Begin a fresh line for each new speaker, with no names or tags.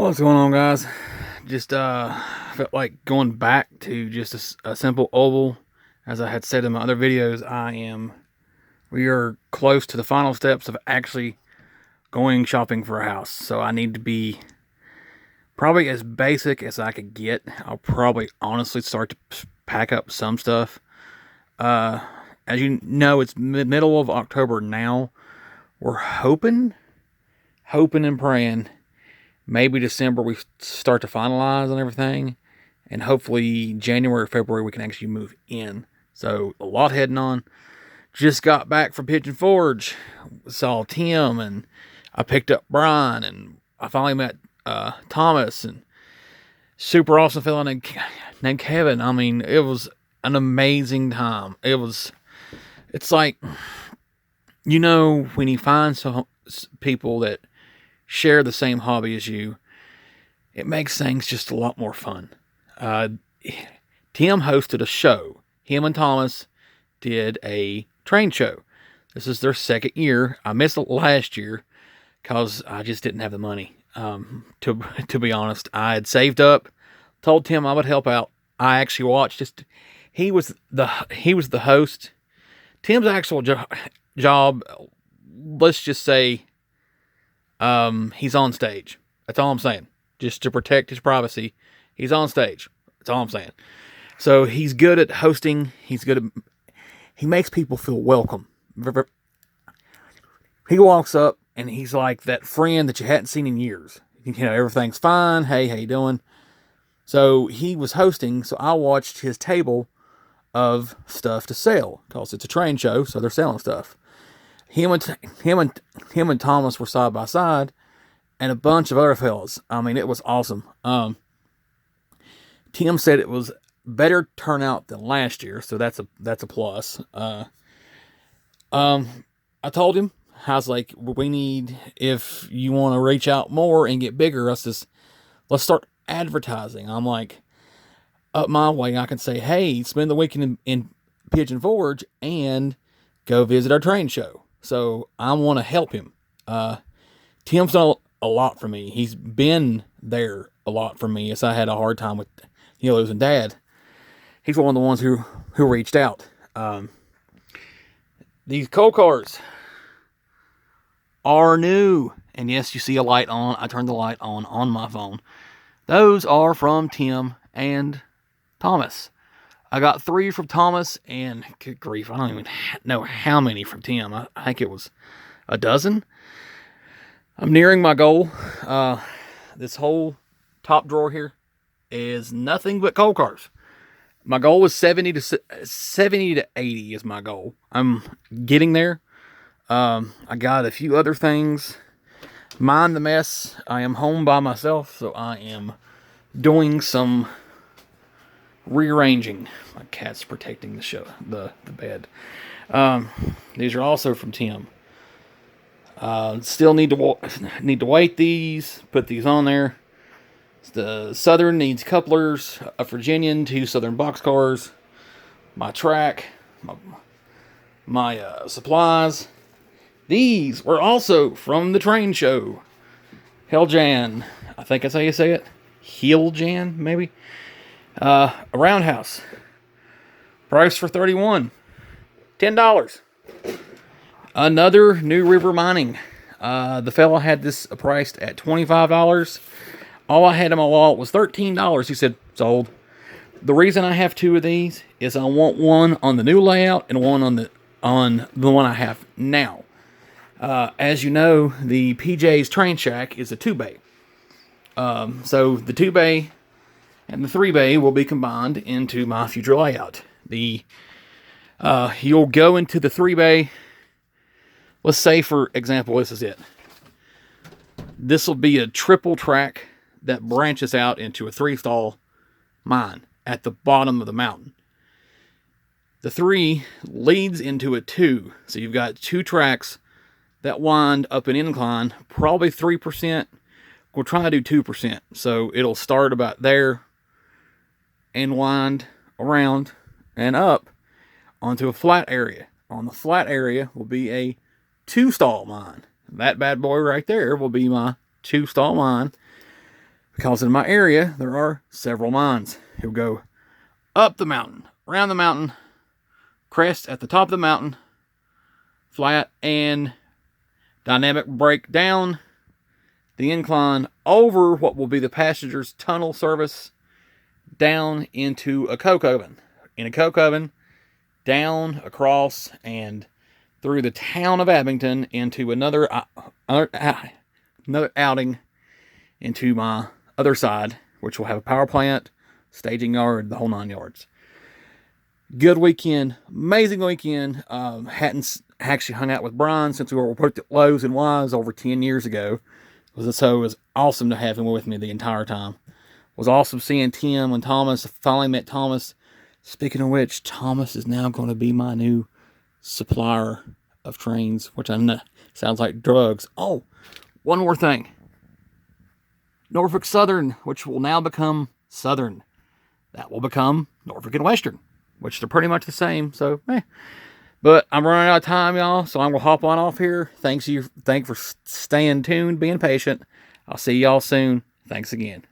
What's going on, guys? Just felt like going back to just a simple oval. As I had said in my other videos, we are close to the final steps of actually going shopping for a house. So I need to be probably as basic as I could get. I'll probably honestly start to pack up some stuff. As you know, it's middle of October now. We're hoping and praying maybe December we start to finalize on everything, and hopefully January or February we can actually move in. So a lot heading on. Just got back from Pigeon Forge, saw Tim, and I picked up Brian, and I finally met Thomas, and super awesome fella named Kevin. I mean, it was an amazing time. It's like, you know, when you find some people that share the same hobby as you, it makes things just a lot more fun. Tim hosted a show. Him and Thomas did a train show. This is their second year. I missed it last year because I just didn't have the money. To be honest, I had saved up, told Tim I would help out. I actually watched. He was the host. Tim's actual job, let's just say, he's on stage. That's all I'm saying. Just to protect his privacy, he's on stage. That's all I'm saying. So he's good at hosting. He makes people feel welcome. He walks up and he's like that friend that you hadn't seen in years. You know, everything's fine. Hey, how you doing? So he was hosting. So I watched his table of stuff to sell because it's a train show. So they're selling stuff. Him and Thomas were side by side, and a bunch of other fellas. I mean, it was awesome. Tim said it was better turnout than last year, so that's a plus. I told him, I was like, we need, if you want to reach out more and get bigger, let's start advertising. I'm like, up my way, I can say, hey, spend the weekend in Pigeon Forge and go visit our train show. So I want to help him. Tim's done a lot for me. He's been there a lot for me as I had a hard time with losing Dad. He's one of the ones who reached out. These coal cars are new. And yes, you see a light on. I turned the light on my phone. Those are from Tim and Thomas. I got 3 from Thomas, and good grief, I don't even know how many from Tim. I think it was a dozen. I'm nearing my goal. This whole top drawer here is nothing but coal cars. My goal is 70 to 80 is my goal. I'm getting there. I got a few other things. Mind the mess. I am home by myself, so I am doing some rearranging. My cat's protecting the bed. These are also from Tim. Still need to weight these, put these on there. The Southern needs couplers, a Virginian, 2 Southern boxcars, my track, my supplies. These were also from the train show. Helljan, I think that's how you say it. Helljan, maybe. A roundhouse. Price for $31. $10. Another New River Mining. The fella had this priced at $25. All I had in my wallet was $13. He said, sold. The reason I have 2 of these is I want one on the new layout and one on the one I have now. As you know, the PJ's Train Shack is a 2-bay. So the 2-bay and the 3-bay will be combined into my future layout. You'll go into the 3-bay. Let's say, for example, this is it. This will be a triple track that branches out into a 3-stall mine at the bottom of the mountain. The 3 leads into a 2. So you've got 2 tracks that wind up an incline, probably 3%. We'll try to do 2%. So it'll start about there and wind around and up onto a flat area. On the flat area will be a 2-stall mine. That bad boy right there will be my 2-stall mine. because in my area there are several mines. He'll go up the mountain, around the mountain, crest at the top of the mountain, flat, and dynamic brake down the incline over what will be the passenger's tunnel service down into a coke oven. In a coke oven, down, across, and through the town of Abington into another outing into my other side, which will have a power plant, staging yard, the whole 9 yards. Good weekend, amazing weekend. Hadn't actually hung out with Brian since we worked at Lowe's and Wise over 10 years ago. So it was awesome to have him with me the entire time. It was awesome seeing Tim and Thomas. Finally met Thomas. Speaking of which, Thomas is now going to be my new supplier of trains, which I know sounds like drugs. Oh, one more thing. Norfolk Southern, which will now become Southern. That will become Norfolk and Western, which they're pretty much the same. So, But I'm running out of time, y'all, so I'm going to hop on off here. Thanks for staying tuned, being patient. I'll see y'all soon. Thanks again.